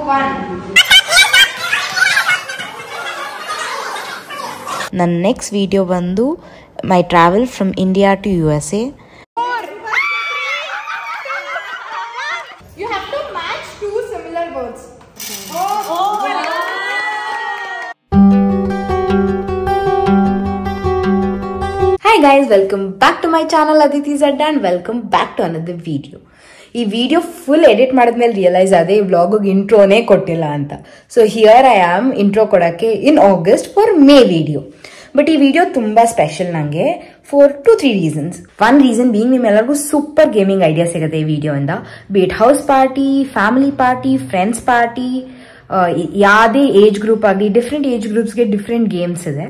1. ನನ್ನ next video ಬಂದು my travel from India to USA. You have to match two similar words. Hi guys, welcome back to my channel Aditi Zadda and welcome back to another video. ಈ video full edit ಮಾಡಿದ್ಮೇಲೆ realize ಆದೆ ಈ ವ್ಲಾಗಿಗೆ ಇಂಟ್ರೋನೇ ಕೊಟ್ಟಿಲ್ಲ ಅಂತ. So here I am intro ಕೊಡೋಕ್ಕೆ in August for my video. But ಈ ವಿಡಿಯೋ ತುಂಬಾ ಸ್ಪೆಷಲ್ ನನಗೆ for 2-3 reasons. One reason being ನಿಮ್ಮೆಲ್ಲರಿಗೂ ಸೂಪರ್ ಗೇಮಿಂಗ್ ಐಡಿಯಾ ಸಿಗುತ್ತೆ ಈ ವಿಡಿಯೋಯಿಂದ. Be it house party, family party, friends party, ಯಾವುದೇ ಏಜ್ ಗ್ರೂಪ್ ಆಗಲಿ ಡಿಫ್ರೆಂಟ್ ಏಜ್ ಗ್ರೂಪ್ಸ್ಗೆ ಡಿಫ್ರೆಂಟ್ ಗೇಮ್ಸ್ ಇದೆ.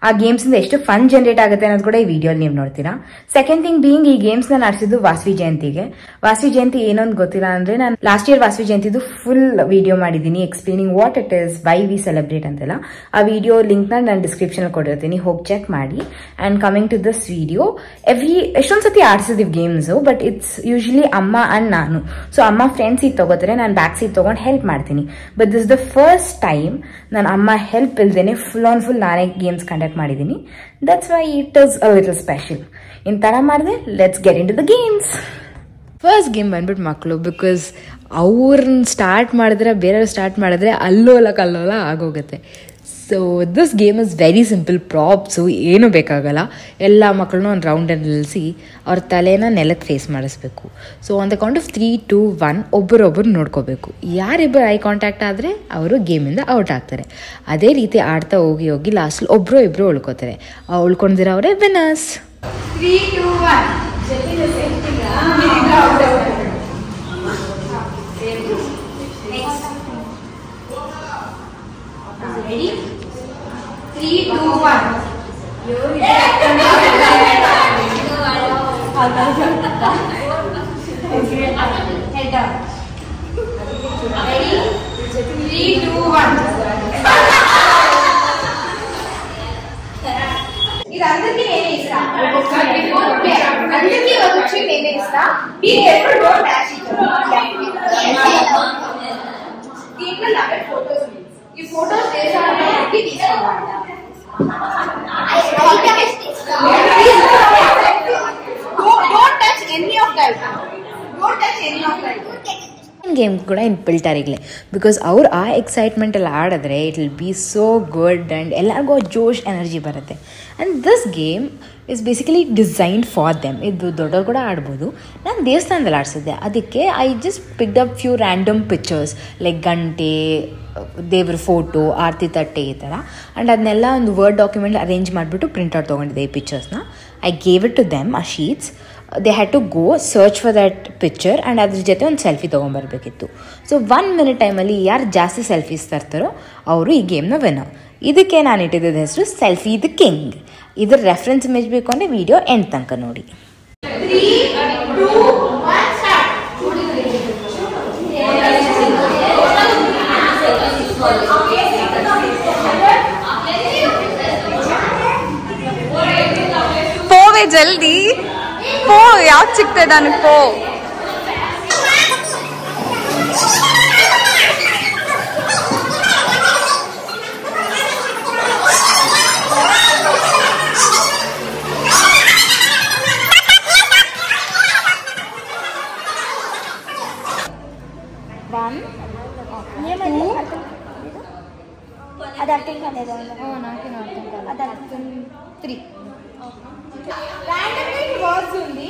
ಆ ಗೇಮ್ಸ್ ಇಂದ ಎಷ್ಟು ಫನ್ ಜನರೇಟ್ ಆಗುತ್ತೆ ಅನ್ನೋದು ಕೂಡ ಈ ವಿಡಿಯೋ ನೀವು ನೋಡ್ತೀರಾ. ಸೆಕೆಂಡ್ ಥಿಂಗ್ ಬೀಯಿಂಗ್ ಈ ಗೇಮ್ಸ್ ನಾನು ಆಡಿಸಿದ್ದು ವಾಸವಿ ಜಯಂತಿಗೆ. ವಾಸವಿ ಜಯಂತಿ ಏನೊಂದು ಗೊತ್ತಿಲ್ಲ ಅಂದ್ರೆ ನಾನು ಲಾಸ್ಟ್ ಇಯರ್ ವಾಸವಿ ಜಯಂತಿದು ಫುಲ್ ವಿಡಿಯೋ ಮಾಡಿದ್ದೀನಿ explaining what it is, why we celebrate ಅಂತೆಲ್ಲ. ಆ ವಿಡಿಯೋ ಲಿಂಕ್ ನಾನು ಡಿಸ್ಕ್ರಿಪ್ಷನ್ ಕೊಟ್ಟಿರ್ತೀನಿ, ಹೋಗಿ ಚೆಕ್ ಮಾಡಿ. And coming to this video, ಎಷ್ಟೊಂದು ಸತಿ ಆಡಿಸಿದೀವಿ ಗೇಮ್ಸ್, ಬಟ್ ಇಟ್ಸ್ ಯೂಶಲಿ ಅಮ್ಮ ಅಂಡ್ ನಾನು. ಸೊ ಅಮ್ಮ ಫ್ರಂಟ್ ಸೀಟ್ ತಗೋತಾರೆ, ನಾನು ಬ್ಯಾಕ್ ಸೀಟ್ ತಗೊಂಡು ಹೆಲ್ಪ್ ಮಾಡ್ತೀನಿ. But this the first time ನಾನು ಅಮ್ಮ ಹೆಲ್ಪ್ ಇಲ್ದೇನೆ ಫುಲ್ ಆನ್ ಫುಲ್ ನಾನೇ ಗೇಮ್ಸ್ ಕಂಡಕ್ಟ್ ಮಾಡಿದ್ದೀನಿ. That's why it is a little special. ಇನ್ ತರ ಮಾಡಿದೆ, let's get into the games. First game ಬಂದ್ಬಿಟ್ಟು ಮಕ್ಕಳು, ಬಿಕಾಸ್ ಅವ್ರನ್ನ ಸ್ಟಾರ್ಟ್ ಮಾಡಿದ್ರೆ ಬೇರೆಯವ್ರು ಸ್ಟಾರ್ಟ್ ಮಾಡಿದ್ರೆ ಅಲ್ಲೋಲ ಆಗೋಗುತ್ತೆ. So this game is very simple. Props ಏನೂ ಬೇಕಾಗಲ್ಲ. ಎಲ್ಲ ಮಕ್ಕಳನ್ನೂ ಒಂದು ರೌಂಡಲ್ಲಿ ನಿಲ್ಲಿಸಿ ಅವ್ರ ತಲೆನ ನೆಲಕ್ಕೆ ಫೇಸ್ ಮಾಡಿಸ್ಬೇಕು. So on the count of 3, 2, 1 ಒಬ್ಬರೊಬ್ಬರು ನೋಡ್ಕೋಬೇಕು. ಯಾರಿಬ್ಬರು ಐ ಕಾಂಟ್ಯಾಕ್ಟ್ ಆದರೆ ಅವರು ಗೇಮಿಂದ ಔಟ್ ಆಗ್ತಾರೆ. ಅದೇ ರೀತಿ ಆಡ್ತಾ ಹೋಗಿ ಲಾಸ್ಟಲ್ಲಿ ಒಬ್ಬರು ಇಬ್ಬರು ಉಳ್ಕೋತಾರೆ. ಉಳ್ಕೊಂಡಿರೋ ಅವರೇ winners. 3, 2, 1. Ready? 3, 2, 1. Head down. Ready? 3, 2, 1. ಇದು అందరికీ నేనే ఇస్తా. అందరికీ ఒక విషయం నేనే ఇస్తా. మీరు ఎప్పుడు డోంట్ డాష్ ఇట్. దీంట్లో నాకు ఫోటోస్ ఉన్నాయి. ఈ ఫోటోస్ దేశానికి తీసుకోవాలి. Don't touch any of that. Don't touch any of that. Game ಕೂಡ ಇನ್ಬಿಲ್ಟ್ ಇರಲಿ, ಬಿಕಾಸ್ ಅವ್ರು ಆ ಎಕ್ಸೈಟ್ಮೆಂಟಲ್ಲಿ ಆಡಿದ್ರೆ it will be so good and ಎಲ್ಲರಿಗೂ ಜೋಶ್ ಎನರ್ಜಿ ಬರುತ್ತೆ. And this game is basically designed for them. ಇದು ದೊಡ್ಡವ್ರು ಕೂಡ ಆಡ್ಬೋದು. ನಾನು ದೇವಸ್ಥಾನದಲ್ಲಿ ಆಡಿಸಿದ್ದೆ, ಅದಕ್ಕೆ I just picked up few random pictures like ಗಂಟೆ, ದೇವ್ರ ಫೋಟೋ, ಆರತಿ ತಟ್ಟೆ ಈ ಥರ. ಆ್ಯಂಡ್ ಅದನ್ನೆಲ್ಲ ಒಂದು ವರ್ಡ್ ಡಾಕ್ಯುಮೆಂಟ್ ಅರೇಂಜ್ ಮಾಡಿಬಿಟ್ಟು ಪ್ರಿಂಟ್ಔಟ್ ತೊಗೊಂಡಿದ್ದೆ ಈ ಪಿಕ್ಚರ್ಸ್ನ. I gave it to them ಆ sheets. They had to go search for that picture and ಅದ್ರ ಜೊತೆ ಒಂದು ಸೆಲ್ಫಿ ತೊಗೊಂಬರ್ಬೇಕಿತ್ತು. ಸೊ 1 minute ಟೈಮಲ್ಲಿ ಯಾರು ಜಾಸ್ತಿ ಸೆಲ್ಫೀಸ್ ತರ್ತಾರೋ ಅವರು ಈ ಗೇಮ್ನ ವಿನ್ನರ್. ಇದಕ್ಕೆ ನಾನು ಇಟ್ಟಿದ್ದ ಹೆಸರು ಸೆಲ್ಫಿ ದ ಕಿಂಗ್. ಇದ್ರ ರೆಫರೆನ್ಸ್ ಇಮೇಜ್ ಬೇಕು ಅಂದರೆ ವಿಡಿಯೋ ಎಂಡ್ ತನಕ ನೋಡಿ. 3, 2, 1, start. పోవే జల్దీ పో, ಯಾವ್ದು ಸಿಗ್ತದೆ ನನಗೆ ಪೋ. Randomly words ఉంది.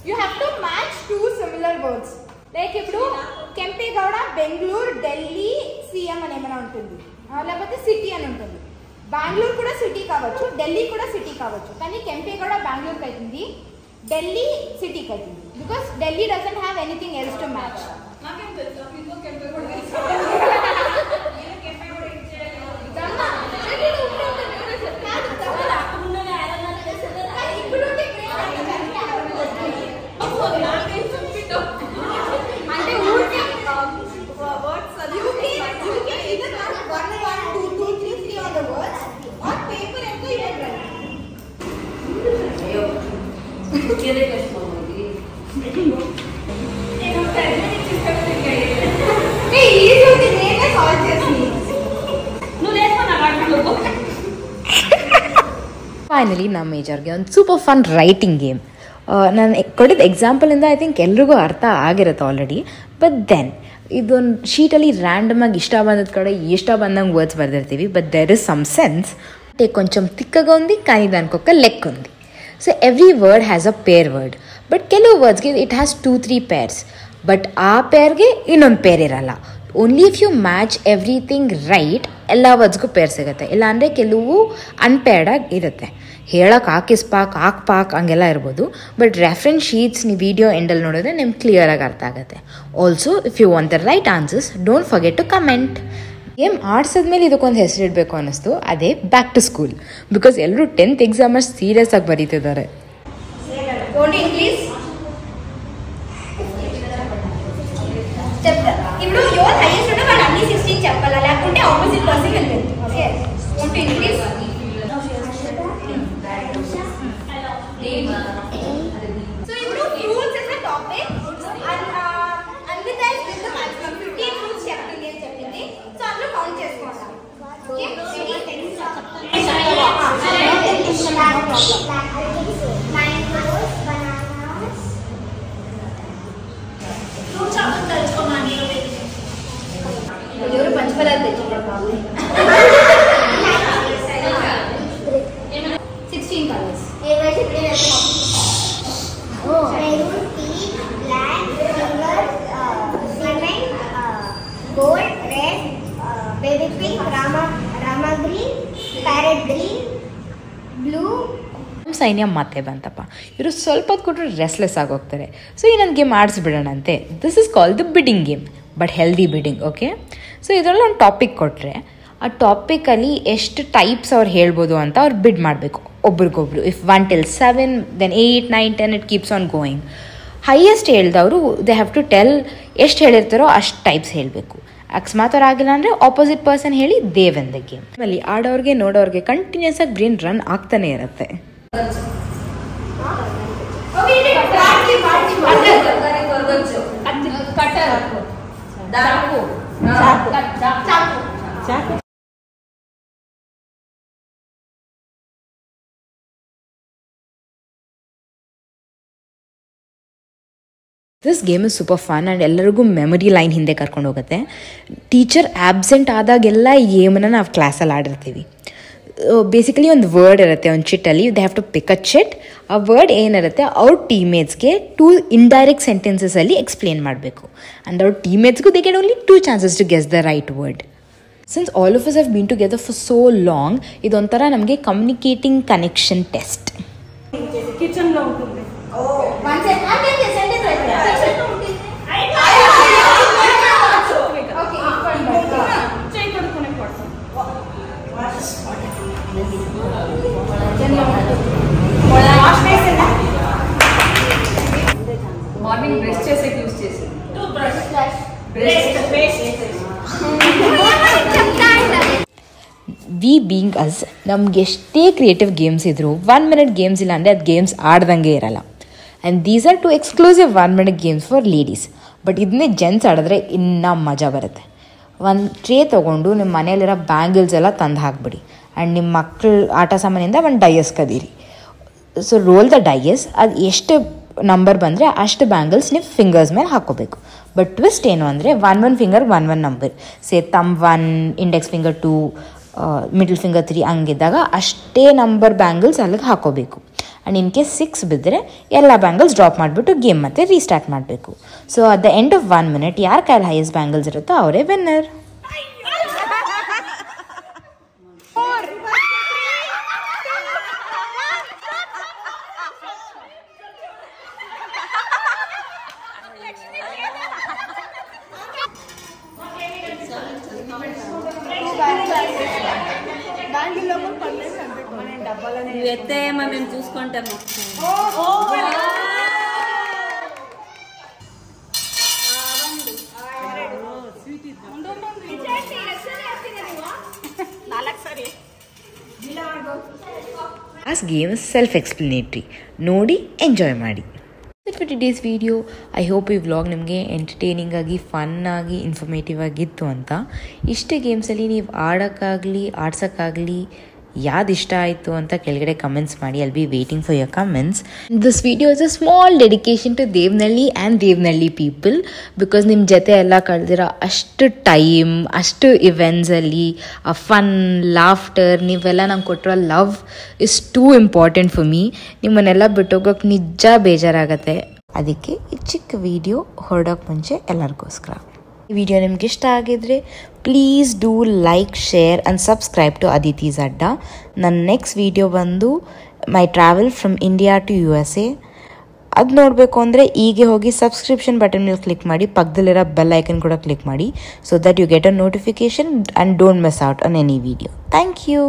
You have to match two similar words. Like ఇప్పుడు కెంపేగౌడ బెంగళూరు, ఢిల్లీ, సీఎం అని ఏమైనా ఉంటుంది, లేకపోతే సిటీ అని ఉంటుంది. బెంగళూరు కూడా సిటీ కావచ్చు, ఢిల్లీ కూడా సిటీ కావచ్చు. కానీ కెంపేగౌడ బెంగళూరుకి అవుతుంది, ఢిల్లీ సిటీకి అవుతుంది. Because Delhi doesn't have anything else to match. Finally ನಮ್ಮ ಮೇಜರ್ಗೆ ಒಂದು ಸೂಪರ್ ಫನ್ ರೈಟಿಂಗ್ ಗೇಮ್. ನಾನು ಕೊಟ್ಟಿದ್ದ ಎಕ್ಸಾಂಪಲಿಂದ ಐ ಥಿಂಕ್ ಎಲ್ರಿಗೂ ಅರ್ಥ ಆಗಿರುತ್ತೆ ಆಲ್ರೆಡಿ. ಬಟ್ ದೆನ್ ಇದೊಂದು ಶೀಟಲ್ಲಿ ರ್ಯಾಂಡಮಾಗಿ ಇಷ್ಟ ಬಂದದ ಕಡೆ ಇಷ್ಟ ಬಂದಂಗೆ ವರ್ಡ್ಸ್ ಬರೆದಿರ್ತೀವಿ. But there is some sense. అంటే కొంచెం తిక్కగా ఉంది కానీ దానికి ఒక లెక్క ఉంది. So every word has a pair word. But ಕೆಲವು ವರ್ಡ್ಸ್ಗೆ ಇಟ್ ಹ್ಯಾಸ್ 2-3 ಪೇರ್ಸ್. ಬಟ್ ಆ ಪೇರ್ಗೆ ಇನ್ನೊಂದು ಪೇರ್ ಇರಲ್ಲ. Only if you match everything right ಎಲ್ಲ ವರ್ಡ್ಸ್ಗೂ ಪೇರ್ ಸಿಗುತ್ತೆ. ಇಲ್ಲಾಂದರೆ ಕೆಲವು ಅನ್ಪೇರ್ಡಾಗಿ ಇರುತ್ತೆ. ಹೇಳಕ್ಕೆ ಹಾಕ್ ಹಂಗೆಲ್ಲ ಇರ್ಬೋದು. ಬಟ್ ರೆಫರೆನ್ಸ್ ಶೀಟ್ಸ್ ನೀವು ವಿಡಿಯೋ ಎಂಡಲ್ಲಿ ನೋಡಿದ್ರೆ ನಿಮ್ಗೆ ಕ್ಲಿಯರಾಗಿ ಅರ್ಥ ಆಗುತ್ತೆ. Also if you want the right answers don't forget to comment. Game ಆಡ್ಸಿದ್ಮೇಲೆ ಇದಕ್ಕೊಂದು ಹೆಸರಿಡಬೇಕು ಅನ್ನಿಸ್ತು. ಅದೇ ಬ್ಯಾಕ್ ಟು ಸ್ಕೂಲ್. ಬಿಕಾಸ್ ಎಲ್ಲರೂ 10th ಎಕ್ಸಾಮರ್ಸ್ ಸೀರಿಯಸ್ ಆಗಿ ಬರೀತಿದ್ದಾರೆ. ఇప్పుడు ఎవరు హైయెస్ట్ ఉంటే వాళ్ళు అన్ని 16 చెప్పాలా, లేకుంటే ఆపోజిట్ పర్సన్ వెళ్ళిపోయింది. Okay, want to increase? So ఇప్పుడు fruits is a topic and Anvita is with the maximum 15 fruits చెప్పింది అని చెప్పింది. సో అందులో కౌంట్ చేసుకుంటాం. Okay, mangoes, bananas, fruits of తెలుసుకోమని ఎవరు పంచపరాలు తెచ్చుకుంటారు. 16 colours. Maroon, pink, black, silver, cement, gold, red, baby pink, rama green, parrot green, blue. ಸೈನ್ಯ ಮತ್ತೆ ಬಂತಪ್ಪ. ಇವರು ಸ್ವಲ್ಪ ಹೊತ್ತು ಕೊಟ್ಟರೆ ರೆಸ್ಲೆಸ್ ಆಗೋಗ್ತಾರೆ. ಸೊ ಈ ನನ್ನ ಗೇಮ್ ಆಡಿಸ್ಬಿಡೋಣಂತೆ. This is called the bidding game, but healthy bidding. Okay, so ಇದರಲ್ಲಿ ಒಂದು ಟಾಪಿಕ್ ಕೊಟ್ಟರೆ ಆ ಟಾಪಿಕಲ್ಲಿ ಎಷ್ಟು ಟೈಪ್ಸ್ ಅವ್ರು ಹೇಳ್ಬೋದು ಅಂತ ಅವ್ರು ಬಿಡ್ ಮಾಡಬೇಕು ಒಬ್ರಿಗೊಬ್ರು. If 1 till 7, then 8, 9, 10 it keeps on going. Highest ಹೇಳ್ದವರು ದೇ ಹ್ಯಾವ್ ಟು ಟೆಲ್ ಎಷ್ಟು ಹೇಳಿರ್ತಾರೋ ಅಷ್ಟು ಟೈಪ್ಸ್ ಹೇಳಬೇಕು. ಅಕಸ್ಮಾತ್ ಅವ್ರು ಆಗಿಲ್ಲ ಅಂದರೆ ಆಪೋಸಿಟ್ ಪರ್ಸನ್ ಹೇಳಿ ದೇ ವಿನ್ ದ ಗೇಮ್. ಆಮೇಲೆ ಆಡೋರಿಗೆ ನೋಡೋರಿಗೆ ಕಂಟಿನ್ಯೂಸ್ ಆಗಿ ಬ್ರೇನ್ ರನ್ ಆಗ್ತಾನೆ ಇರುತ್ತೆ. This game is super fun and ಎಲ್ಲರಿಗೂ ಮೆಮೊರಿ ಲೈನ್ ಹಿಂದೆ ಕರ್ಕೊಂಡು ಹೋಗುತ್ತೆ. ಟೀಚರ್ ಆಬ್ಸೆಂಟ್ ಆದಾಗೆಲ್ಲ ಈ ಗೇಮನ್ನು ನಾವು ಕ್ಲಾಸಲ್ಲಿ ಆಡಿರ್ತೀವಿ. ಬೇಸಿಕಲಿ ಒಂದು ವರ್ಡ್ ಇರುತ್ತೆ ಒಂದು ಚಿಟ್ಟಲ್ಲಿ. They have to pick a chit. ಆ ವರ್ಡ್ ಏನಿರುತ್ತೆ ಅವ್ರ ಟೀಮೇಟ್ಸ್ಗೆ 2 ಇಂಡೈರೆಕ್ಟ್ ಸೆಂಟೆನ್ಸಸಲ್ಲಿ ಎಕ್ಸ್ಪ್ಲೇನ್ ಮಾಡಬೇಕು. ಆ್ಯಂಡ್ ಅವ್ರ ಟೀಮೇಟ್ಸ್ಗೂ they get only 2 chances to guess the right word. Since all of us have been together for so long, ಇದೊಂಥರ ನಮಗೆ ಕಮ್ಯುನಿಕೇಟಿಂಗ್ ಕನೆಕ್ಷನ್ ಟೆಸ್ಟ್. ಕಿಚನ್లో ఉంటుంది. మార్నింగ్ బ్రష్ చేసే యూస్ చేసి ವಿ ಬೀಯಿಂಗ್ ಅಸ್ ನಮ್ಗೆ ಎಷ್ಟೇ ಕ್ರಿಯೇಟಿವ್ ಗೇಮ್ಸ್ ಇದ್ದರೂ 1 minute ಗೇಮ್ಸ್ ಇಲ್ಲ ಅಂದರೆ ಅದು ಗೇಮ್ಸ್ ಆಡ್ದಂಗೆ ಇರಲ್ಲ. And these are 2 exclusive 1 minute games for ladies. But ಇದನ್ನೇ ಜೆಂಟ್ಸ್ ಆಡಿದ್ರೆ ಇನ್ನೂ ಮಜಾ ಬರುತ್ತೆ. ಒಂದು ಟ್ರೇ ತೊಗೊಂಡು ನಿಮ್ಮ ಮನೆಯಲ್ಲಿರೋ ಬ್ಯಾಂಗಲ್ಸ್ ಎಲ್ಲ ತಂದು ಹಾಕ್ಬಿಡಿ. ಆ್ಯಂಡ್ ನಿಮ್ಮ ಮಕ್ಕಳು ಆಟ ಸಾಮಾನಿಂದ ಒಂದು ಡೈಯಸ್ ಕದೀರಿ. So roll the dice. ಅದು ಎಷ್ಟು ನಂಬರ್ ಬಂದರೆ ಅಷ್ಟು ಬ್ಯಾಂಗಲ್ಸ್ ನೀವು ಫಿಂಗರ್ಸ್ ಮೇಲೆ ಹಾಕ್ಕೋಬೇಕು. ಬಟ್ ಟ್ವಿಸ್ಟ್ ಏನು ಅಂದರೆ 1 ಫಿಂಗರ್ 1 ನಂಬರ್. ಸೇ ತಮ್ 1, ಇಂಡೆಕ್ಸ್ ಫಿಂಗರ್ 2, ಮಿಡಲ್ ಫಿಂಗರ್ 3 ಹಂಗಿದ್ದಾಗ ಅಷ್ಟೇ ನಂಬರ್ ಬ್ಯಾಂಗಲ್ಸ್ ಅಲ್ಲಿಗೆ ಹಾಕೋಬೇಕು. ಆ್ಯಂಡ್ ಇನ್ ಕೇಸ್ 6 ಬಿದ್ದರೆ ಎಲ್ಲ ಬ್ಯಾಂಗಲ್ಸ್ ಡ್ರಾಪ್ ಮಾಡಿಬಿಟ್ಟು ಗೇಮ್ ಮತ್ತೆ ರೀಸ್ಟಾರ್ಟ್ ಮಾಡಬೇಕು. So at the end of 1 minute ಯಾರ ಕೈಯಲ್ಲಿ ಹೈಯೆಸ್ಟ್ ಬ್ಯಾಂಗಲ್ಸ್ ಇರುತ್ತೋ ಅವರೇ ವಿನ್ನರ್. ఎత్తేమో మేము చూసుకుంటాము. This game is self-explanatory. ನೋಡಿ ಎಂಜಾಯ್ ಮಾಡಿ. For today's video I hope ಈ ವ್ಲಾಗ್ ನಿಮಗೆ ಎಂಟರ್ಟೈನಿಂಗ್ ಆಗಿ ಫನ್ ಆಗಿ ಇನ್ಫಾರ್ಮೇಟಿವ್ ಆಗಿತ್ತು ಅಂತ. ಇಷ್ಟೇ ಗೇಮ್ಸಲ್ಲಿ ನೀವು ಆಡೋಕ್ಕಾಗಲಿ ಆಡ್ಸೋಕ್ಕಾಗಲಿ ಯಾವ್ದು ಇಷ್ಟ ಆಯಿತು ಅಂತ ಕೆಳಗಡೆ ಕಮೆಂಟ್ಸ್ ಮಾಡಿ. I'll be waiting for your comments. This video is a small dedication to Devanahalli and Devanahalli people, because ನಿಮ್ಮ ಜೊತೆ ಎಲ್ಲ ಕಳೆದಿರೋ ಅಷ್ಟು ಟೈಮ್, ಅಷ್ಟು ಇವೆಂಟ್ಸಲ್ಲಿ ಆ ಫನ್, ಲಾಫ್ಟರ್, ನೀವೆಲ್ಲ ನಂಗೆ ಕೊಟ್ಟಿರೋ love is two important for me. ನಿಮ್ಮನ್ನೆಲ್ಲ ಬಿಟ್ಟೋಗೋಕೆ ನಿಜ ಬೇಜಾರಾಗತ್ತೆ. ಅದಕ್ಕೆ ಈ ಚಿಕ್ಕ ವಿಡಿಯೋ ಹೊರಡೋಕೆ ಮುಂಚೆ ಎಲ್ಲರಿಗೋಸ್ಕರ. ಈ ವಿಡಿಯೋ ನಿಮ್ಗೆ ಇಷ್ಟ ಆಗಿದ್ರೆ please do like, share and subscribe to Aditi's Adda. ನನ್ನ ನೆಕ್ಸ್ಟ್ ವಿಡಿಯೋ ಬಂದು my travel from India to USA. ಅದು ನೋಡಬೇಕು ಅಂದರೆ ಹೀಗೆ ಹೋಗಿ ಸಬ್ಸ್ಕ್ರಿಪ್ಷನ್ ಬಟನ್ ಮೇಲೆ ಕ್ಲಿಕ್ ಮಾಡಿ, ಪಕ್ಕದಲ್ಲಿರೋ ಬೆಲ್ ಐಕನ್ ಕೂಡ ಕ್ಲಿಕ್ ಮಾಡಿ, so that you get a notification and don't miss out on any video. Thank you.